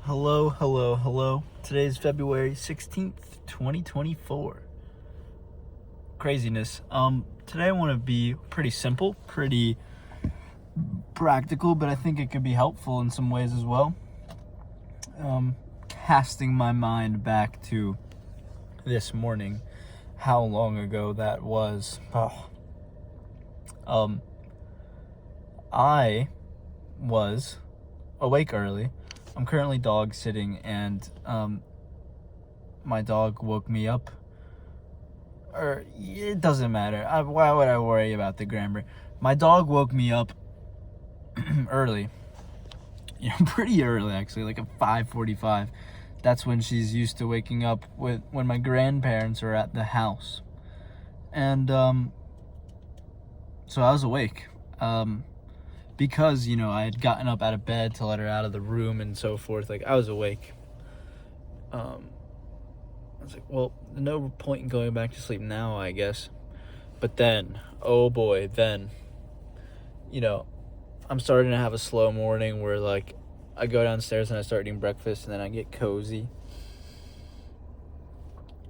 Hello, hello, hello. Today is February 16th, 2024. Craziness. Today I want to be pretty simple, pretty practical, but I think it could be helpful in some ways as well. Casting my mind back to this morning, how long ago that was. I was awake early. I'm currently dog sitting, and my dog woke me up. Or it doesn't matter. Why would I worry about the grammar? My dog woke me up early. Pretty early actually, like at 5:45. That's when she's used to waking up when my grandparents are at the house. And so I was awake. Because, I had gotten up out of bed to let her out of the room and so forth. Like, I was awake. I was like, well, no point in going back to sleep now, I guess. But then, oh boy, I'm starting to have a slow morning where, like, I go downstairs and I start eating breakfast and then I get cozy.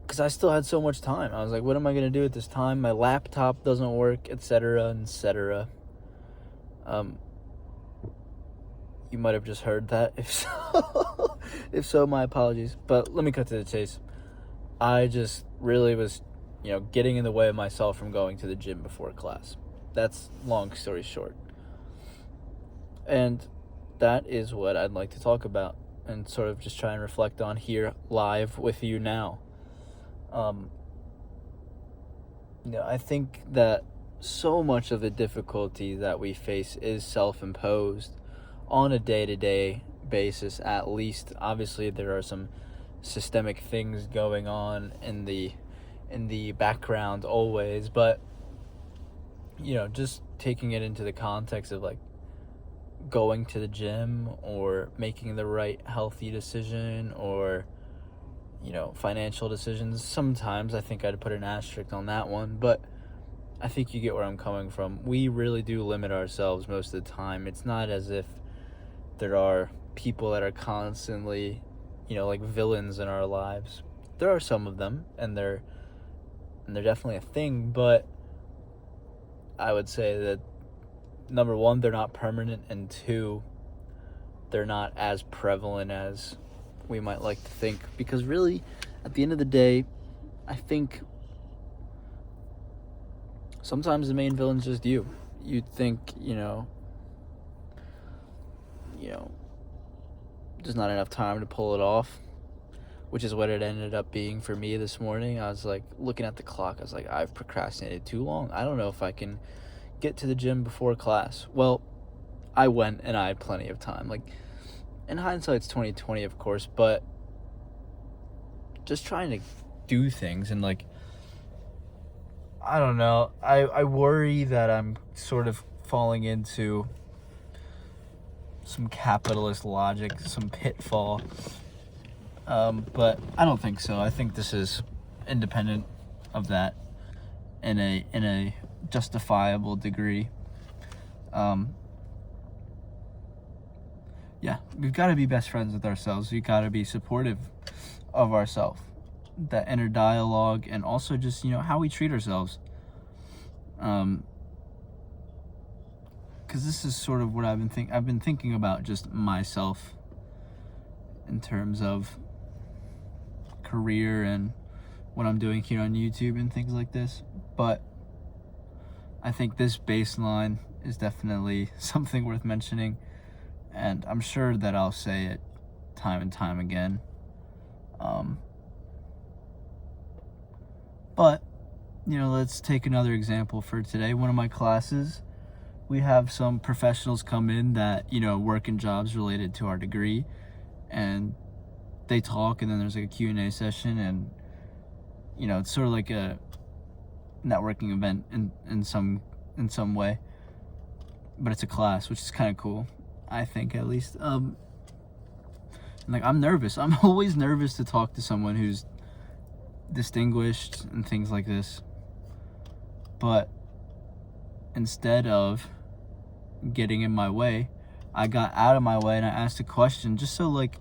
Because I still had so much time. I was like, what am I going to do at this time? My laptop doesn't work, etc., etc. You might have just heard that. If so, my apologies. But let me cut to the chase. I just really was, getting in the way of myself from going to the gym before class. That's long story short. And that is what I'd like to talk about and sort of just try and reflect on here live with you now. I think that so much of the difficulty that we face is self-imposed on a day-to-day basis, at least. Obviously, there are some systemic things going on in the background always, but just taking it into the context of like going to the gym or making the right healthy decision or financial decisions. Sometimes I think I'd put an asterisk on that one, but I think you get where I'm coming from. We really do limit ourselves most of the time. It's not as if there are people that are constantly, like villains in our lives. There are some of them, and they're definitely a thing, but I would say that, number one, they're not permanent, and two, they're not as prevalent as we might like to think. Because really, at the end of the day, I think sometimes the main villain's just you. You'd think, there's not enough time to pull it off, which is what it ended up being for me this morning. I was like looking at the clock. I was like, I've procrastinated too long. I don't know if I can get to the gym before class. Well, I went and I had plenty of time. Like, in hindsight, it's 2020, of course, but just trying to do things and like, I don't know. I worry that I'm sort of falling into some capitalist logic, some pitfall. But I don't think so. I think this is independent of that in a justifiable degree. We've got to be best friends with ourselves. We've got to be supportive of ourselves. That inner dialogue, and also just, how we treat ourselves. Because this is sort of what I've been thinking about, just myself in terms of career and what I'm doing here on YouTube and things like this. But I think this baseline is definitely something worth mentioning, and I'm sure that I'll say it time and time again. But let's take another example for today. One of my classes, we have some professionals come in that, work in jobs related to our degree, and they talk, and then there's like a Q&A session, and, it's sort of like a networking event in some way, but it's a class, which is kind of cool, I think, at least. And like, I'm nervous. I'm always nervous to talk to someone who's distinguished and things like this, but instead of getting in my way, I got out of my way and I asked a question just so, like,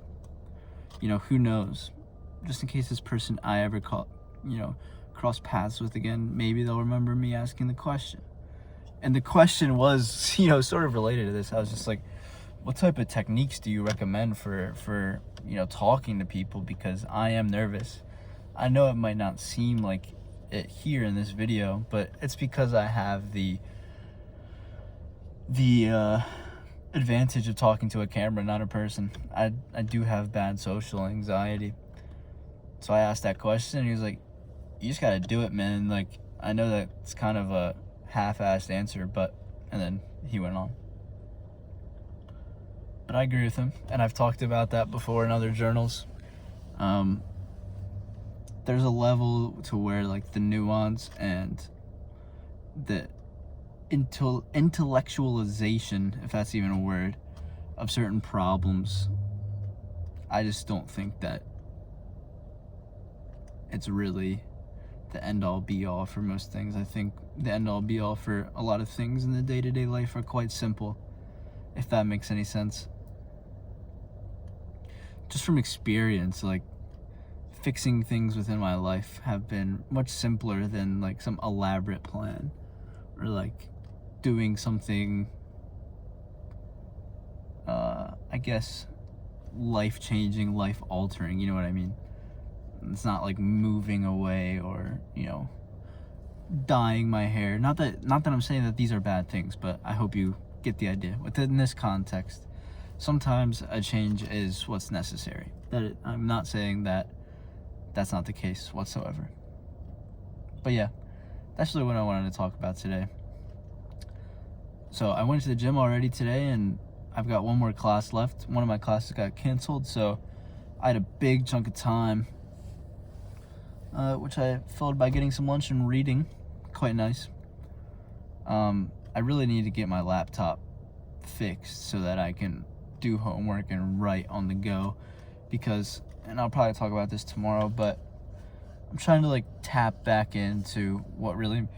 who knows? Just in case this person I ever cross paths with again, maybe they'll remember me asking the question. And the question was, sort of related to this. I was just like, what type of techniques do you recommend for talking to people? Because I am nervous. I know it might not seem like it here in this video, but it's because I have the advantage of talking to a camera, not a person. I do have bad social anxiety. So I asked that question, and he was like, you just gotta do it, man. Like, I know that's kind of a half-assed answer, and then he went on. But I agree with him, and I've talked about that before in other journals. There's a level to where, like, the nuance and the intellectualization, if that's even a word, of certain problems, I just don't think that it's really the end-all be-all for most things. I think the end-all be-all for a lot of things in the day-to-day life are quite simple, if that makes any sense. Just from experience, like, fixing things within my life have been much simpler than, like, some elaborate plan, or, like, doing something, I guess, life-changing, life-altering, you know what I mean? It's not like moving away or, dyeing my hair. Not that I'm saying that these are bad things, but I hope you get the idea. Within this context, sometimes a change is what's necessary. I'm not saying that that's not the case whatsoever. But yeah, that's really what I wanted to talk about today. So I went to the gym already today, and I've got one more class left. One of my classes got canceled, so I had a big chunk of time, which I filled by getting some lunch and reading. Quite nice. I really need to get my laptop fixed so that I can do homework and write on the go, because, and I'll probably talk about this tomorrow, but I'm trying to, like, tap back into what really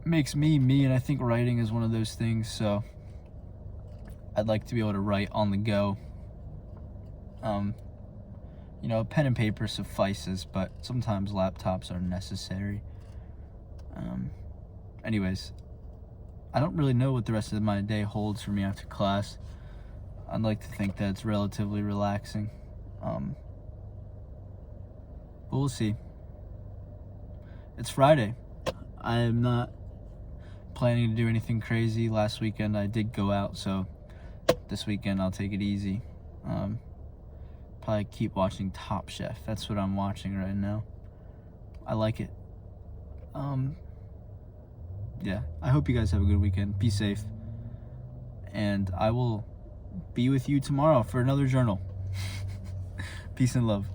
makes me me, and I think writing is one of those things. So I'd like to be able to write on the go. Pen and paper suffices, but sometimes laptops are necessary. Anyways, I don't really know what the rest of my day holds for me after class. I'd like to think that it's relatively relaxing. But we'll see. It's Friday. I am not planning to do anything crazy. Last weekend I did go out, so this weekend I'll take it easy. Probably keep watching Top Chef. That's what I'm watching right now. I like it. Yeah, I hope you guys have a good weekend. Be safe. And I will be with you tomorrow for another journal. Peace and love.